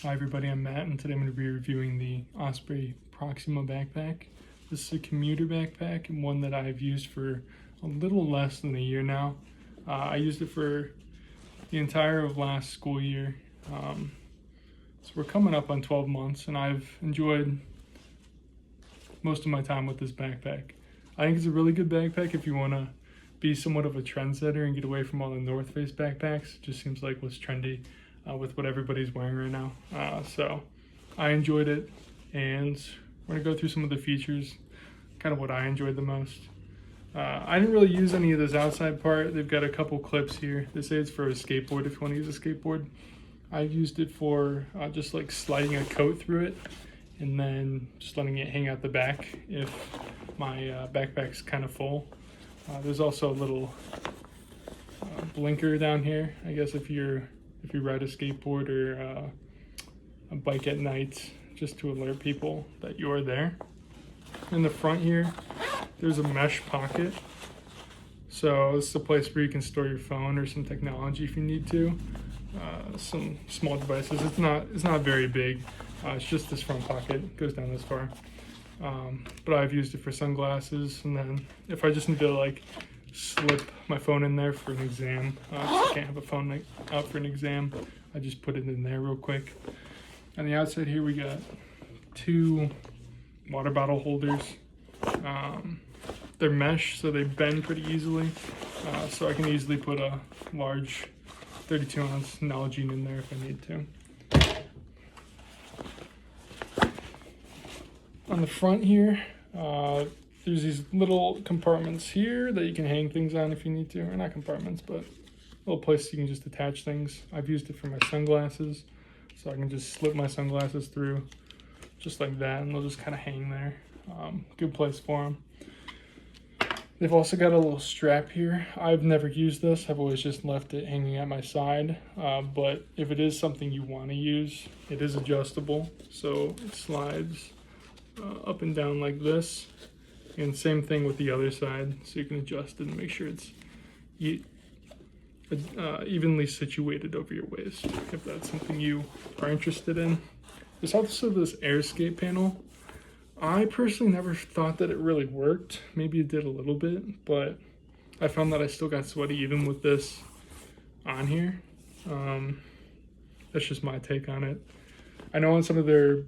Hi everybody, I'm Matt, and today I'm going to be reviewing the Osprey Proxima backpack. This is a commuter backpack and one that I've used for a little less than a year now. I used it for the entire of last school year. So we're coming up on 12 months and I've enjoyed most of my time with this backpack. I think it's a really good backpack if you want to be somewhat of a trendsetter and get away from all the North Face backpacks. It just seems like what's trendy with what everybody's wearing right now. So I enjoyed it, and we're gonna go through some of the features, kind of what I enjoyed the most. I didn't really use any of this outside part. They've got a couple clips here. They say it's for a skateboard if you want to use a skateboard. I used it for just like sliding a coat through it and then just letting it hang out the back if my backpack's kind of full. There's also a little blinker down here. I guess if you ride a skateboard or a bike at night, just to alert people that you're there. In the front here, there's a mesh pocket. So this is a place where you can store your phone or some technology if you need to. Some small devices. It's not very big. It's just this front pocket. It goes down this far. But I've used it for sunglasses, and then if I just need to like slip my phone in there for an exam, I can't have a phone out for an exam, I just put it in there real quick. On the outside here we got two water bottle holders. They're mesh, so they bend pretty easily, so I can easily put a large 32-ounce Nalgene in there if I need to. On the front here, there's these little compartments here that you can hang things on if you need to, or not compartments, but a little place you can just attach things. I've used it for my sunglasses, so I can just slip my sunglasses through just like that, and they'll just kind of hang there. Good place for them. They've also got a little strap here. I've never used this. I've always just left it hanging at my side, but if it is something you want to use, it is adjustable, so it slides up and down like this, and same thing with the other side, so you can adjust it and make sure it's evenly situated over your waist if that's something you are interested in. There's also this air escape panel. I personally never thought that it really worked. Maybe it did a little bit, but I found that I still got sweaty even with this on here. That's just my take on it. I know on some of their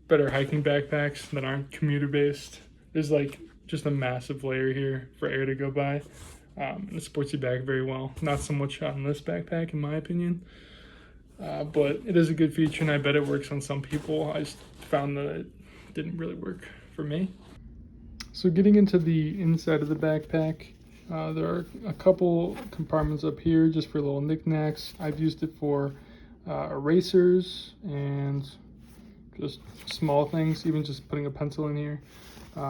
better hiking backpacks that aren't commuter based, there's like just a massive layer here for air to go by, and it supports your back very well. Not so much on this backpack in my opinion, but it is a good feature, and I bet it works on some people. I just found that it didn't really work for me. So getting into the inside of the backpack, there are a couple compartments up here just for little knickknacks. I've used it for erasers and just small things, even just putting a pencil in here.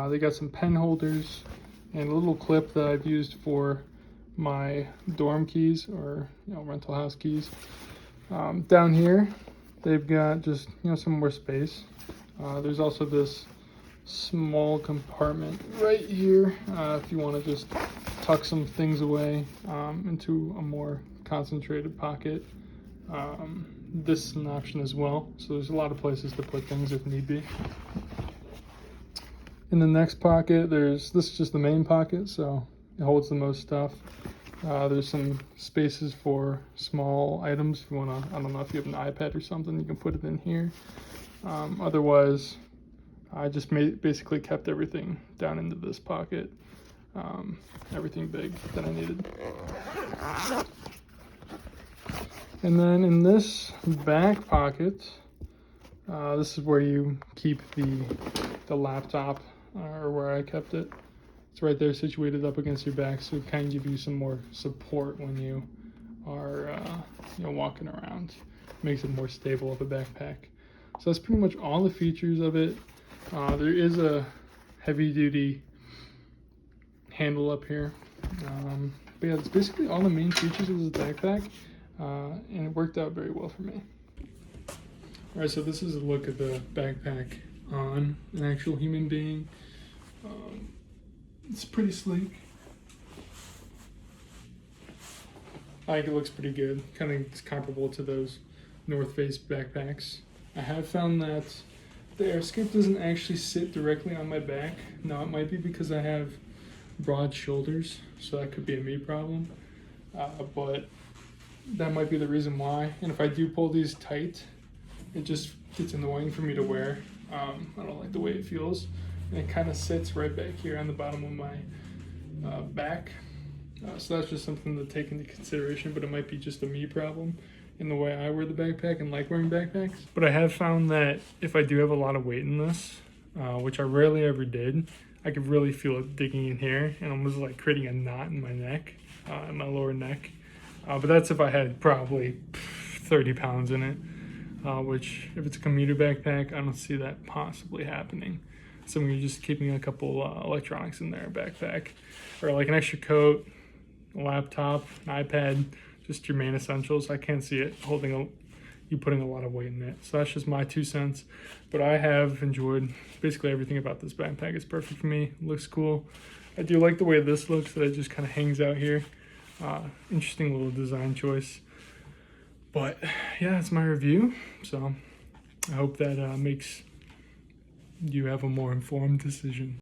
They got some pen holders and a little clip that I've used for my dorm keys, or rental house keys. Down here they've got just some more space. There's also this small compartment right here if you want to just tuck some things away into a more concentrated pocket. This is an option as well, so there's a lot of places to put things if need be. In the next pocket, this is just the main pocket, so it holds the most stuff. There's some spaces for small items. If you want to, I don't know, if you have an iPad or something, you can put it in here. Otherwise, I just basically kept everything down into this pocket, everything big that I needed. And then in this back pocket, this is where you keep the laptop, or where I kept it. It's right there situated up against your back, so it kind of gives you some more support when you are walking around. Makes it more stable of a backpack. So that's pretty much all the features of it. There is a heavy duty handle up here. But yeah, that's basically all the main features of this backpack. And it worked out very well for me. All right, so this is a look at the backpack on an actual human being. It's pretty sleek. I think it looks pretty good. Kind of comparable to those North Face backpacks. I have found that the AirScape doesn't actually sit directly on my back. Now, it might be because I have broad shoulders, so that could be a me problem, but that might be the reason why. And if I do pull these tight, it just gets annoying for me to wear. I don't like the way it feels, and it kind of sits right back here on the bottom of my back. So that's just something to take into consideration, but it might be just a me problem in the way I wear the backpack and like wearing backpacks. But I have found that if I do have a lot of weight in this, which I rarely ever did, I could really feel it digging in here and almost like creating a knot in my neck, in my lower neck. But that's if I had probably 30 pounds in it, which if it's a commuter backpack, I don't see that possibly happening. So you're just keeping a couple electronics in there, backpack, or like an extra coat, a laptop, an iPad, just your main essentials. I can't see it you putting a lot of weight in it. So that's just my 2 cents. But I have enjoyed basically everything about this backpack. It's perfect for me. It looks cool. I do like the way this looks, that it just kind of hangs out here. Interesting little design choice. But yeah, that's my review. So I hope that makes you have a more informed decision.